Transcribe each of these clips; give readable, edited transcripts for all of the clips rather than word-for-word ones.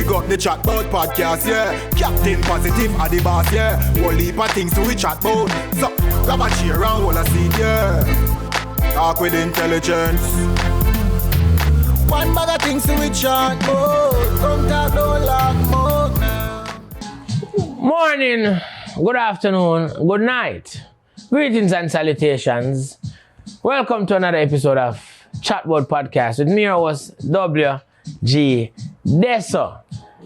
Big up the Chatbout Podcast, yeah. Captain Positive are the boss, yeah. Whole heap of things to we chat about. So, grab a chair and hold a seat, yeah. Talk with intelligence. One bag of things to we chat about. Don't talk, don't laugh about now. Morning, good afternoon, good night. Greetings and salutations. Welcome to another episode of Chatbout Podcast with me, your host, WG Deso.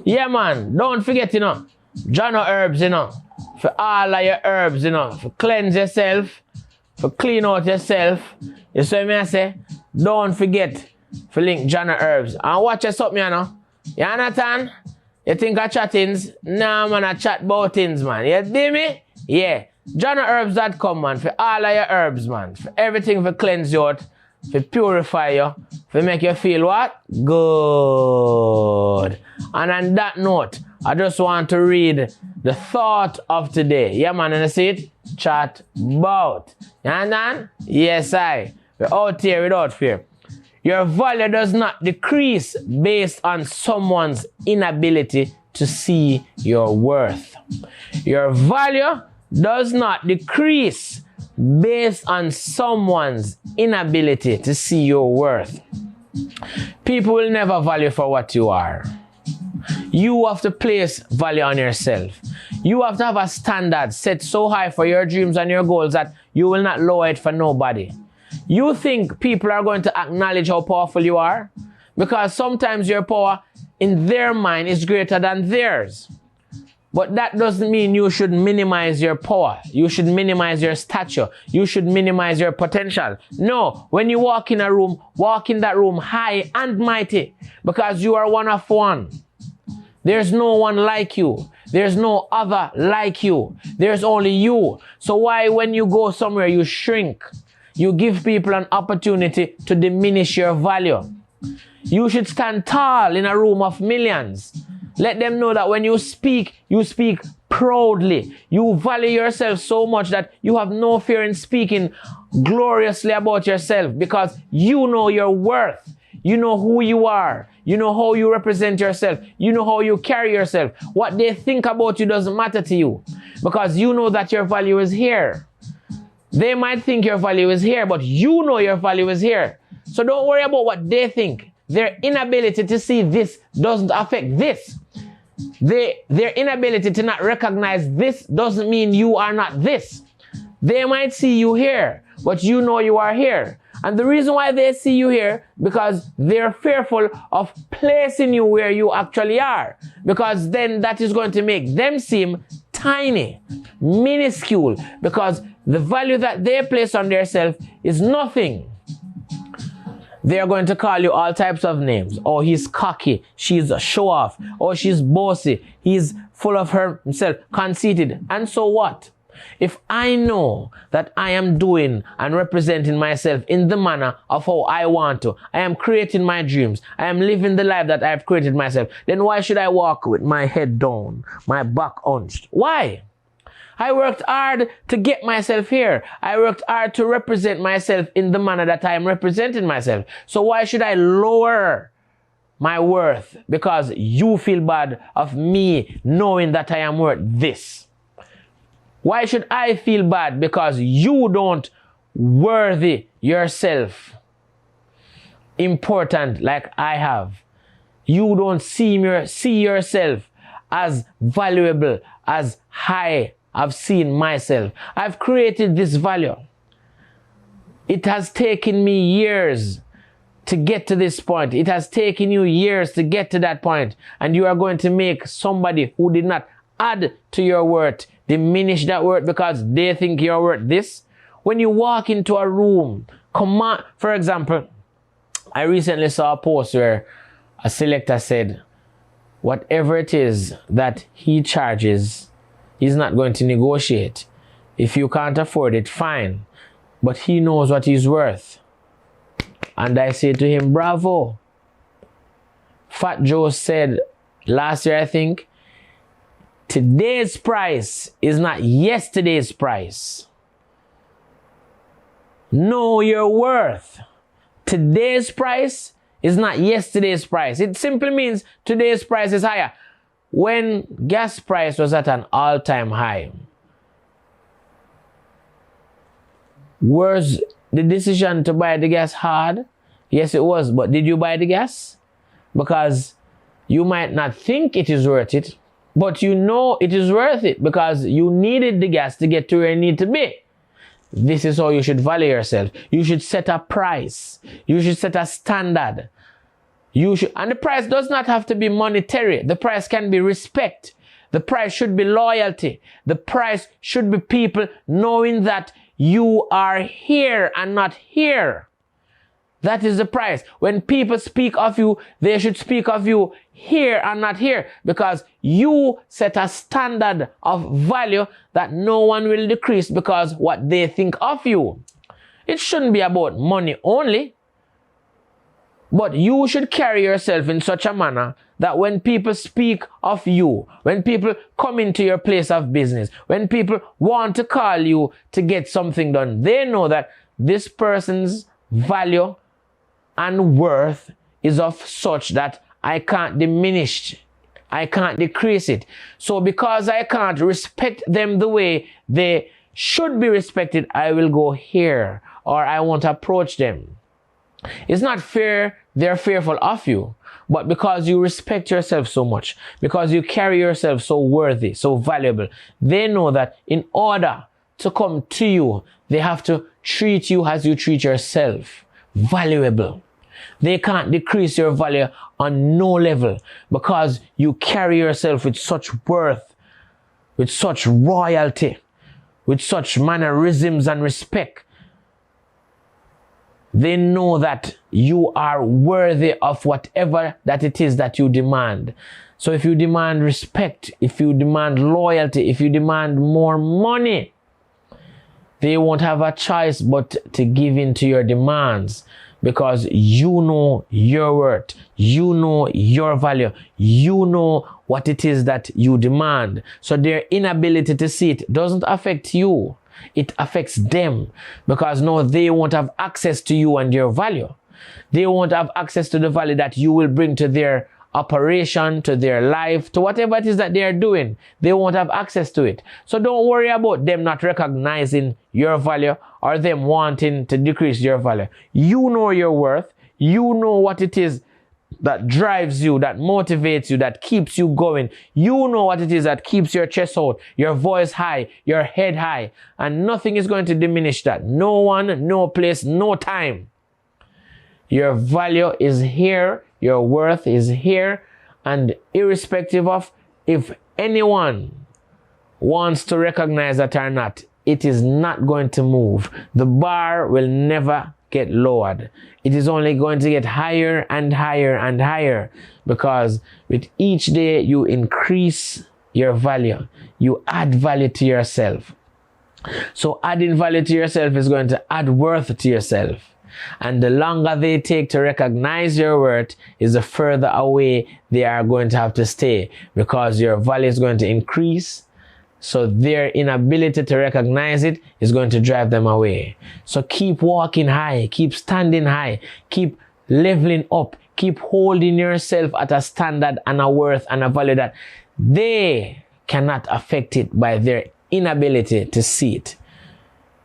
Yeah, man, don't forget, Jono herbs, for all of your herbs, for cleanse yourself, for clean out yourself. You see me I say? Don't forget to link Jono herbs. And watch us up, You understand? You think I chattings? Nah, man, I chat about things, man. You dig me? Yeah. JonoHerbs.com, man, for all of your herbs, man. For everything for cleanse you out, for purify you, for make you feel what? Good. And on that note, I just want to read the thought of today. Yeah, man, and I see it? Chatbout. You understand? Yes, we're out here without fear. Your value does not decrease based on someone's inability to see your worth. Your value does not decrease based on someone's inability to see your worth. People will never value for what you are. You have to place value on yourself. You have to have a standard set so high for your dreams and your goals that you will not lower it for nobody. You think people are going to acknowledge how powerful you are? Because sometimes your power in their mind is greater than theirs. But that doesn't mean you should minimize your power. You should minimize your stature. You should minimize your potential. No, when you walk in that room high and mighty, because you are one of one. There's no one like you. There's no other like you. There's only you. So why when you go somewhere you shrink? You give people an opportunity to diminish your value. You should stand tall in a room of millions. Let them know that when you speak proudly. You value yourself so much that you have no fear in speaking gloriously about yourself because you know your worth. You know who you are. You know how you represent yourself. You know how you carry yourself. What they think about you doesn't matter to you because you know that your value is here. They might think your value is here, but you know your value is here. So don't worry about what they think. Their inability to see this doesn't affect this. Their inability to not recognize this doesn't mean you are not this. They might see you here, but you know you are here. And the reason why they see you here, because they're fearful of placing you where you actually are. Because then that is going to make them seem tiny, minuscule, because the value that they place on themselves is nothing. They are going to call you all types of names. Oh, he's cocky. She's a show off. Oh, she's bossy. He's full of himself, conceited. And so what? If I know that I am doing and representing myself in the manner of how I want to, I am creating my dreams, I am living the life that I have created myself, then why should I walk with my head down, my back hunched? Why? I worked hard to get myself here. I worked hard to represent myself in the manner that I am representing myself. So why should I lower my worth because you feel bad of me knowing that I am worth this? Why should I feel bad because you don't worthy yourself important like I have? You don't see yourself as valuable, as high I've seen myself. I've created this value. It has taken me years to get to this point. It has taken you years to get to that point. And you are going to make somebody who did not add to your worth diminish that worth because they think you're worth this. When you walk into a room, for example, I recently saw a post where a selector said, whatever it is that he charges, he's not going to negotiate. If you can't afford it, fine. But he knows what he's worth. And I say to him, bravo. Fat Joe said last year, I think, today's price is not yesterday's price. Know your worth. Today's price It's not yesterday's price. It simply means today's price is higher. When gas price was at an all-time high, was the decision to buy the gas hard? Yes, it was. But did you buy the gas? Because you might not think it is worth it, but you know it is worth it because you needed the gas to get to where you need to be. This is how you should value yourself. You should set a price. You should set a standard. And the price does not have to be monetary. The price can be respect. The price should be loyalty. The price should be people knowing that you are here and not here. That is the price. When people speak of you, they should speak of you here and not here, because you set a standard of value that no one will decrease because what they think of you. It shouldn't be about money only, but you should carry yourself in such a manner that when people speak of you, when people come into your place of business, when people want to call you to get something done, they know that this person's value and worth is of such that I can't diminish, I can't decrease it. So because I can't respect them the way they should be respected, I will go here, or I won't approach them. It's not fair they're fearful of you, but because you respect yourself so much, because you carry yourself so worthy, so valuable, they know that in order to come to you, they have to treat you as you treat yourself. Valuable. They can't decrease your value on no level because you carry yourself with such worth, with such royalty, with such mannerisms and respect. They know that you are worthy of whatever that it is that you demand. So if you demand respect, if you demand loyalty, if you demand more money, they won't have a choice but to give in to your demands, because you know your worth, you know your value, you know what it is that you demand. So their inability to see it doesn't affect you. It affects them, because now they won't have access to you and your value. They won't have access to the value that you will bring to their operation, to their life, to whatever it is that they are doing. They won't have access to it. So don't worry about them not recognizing your value or them wanting to decrease your value. You know your worth. You know what it is that drives you, that motivates you, that keeps you going. You know what it is that keeps your chest out, your voice high, your head high, and nothing is going to diminish that. No one, no place, no time. Your value is here, your worth is here, and irrespective of if anyone wants to recognize that or not, it is not going to move. The bar will never get lowered. It is only going to get higher and higher and higher, because with each day you increase your value. You add value to yourself. So adding value to yourself is going to add worth to yourself. And the longer they take to recognize your worth is the further away they are going to have to stay, because your value is going to increase. So their inability to recognize it is going to drive them away. So keep walking high, keep standing high, keep leveling up, keep holding yourself at a standard and a worth and a value that they cannot affect it by their inability to see it.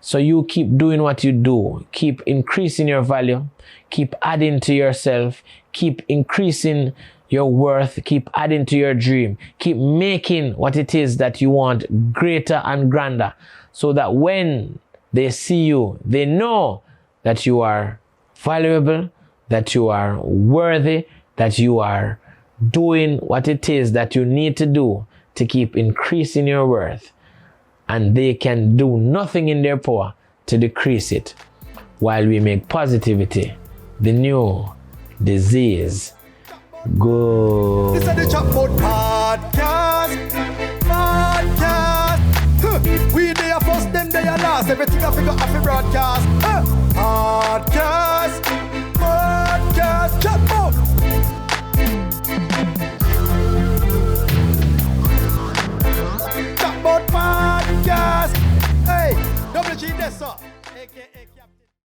So you keep doing what you do, keep increasing your value, keep adding to yourself, keep increasing your worth, keep adding to your dream, keep making what it is that you want greater and grander, so that when they see you, they know that you are valuable, that you are worthy, that you are doing what it is that you need to do to keep increasing your worth. And they can do nothing in their power to decrease it, while we make positivity the new disease. Good. This is the Chatbout Podcast. We there first, them there last. Everything I figure I fi broadcast. Podcast.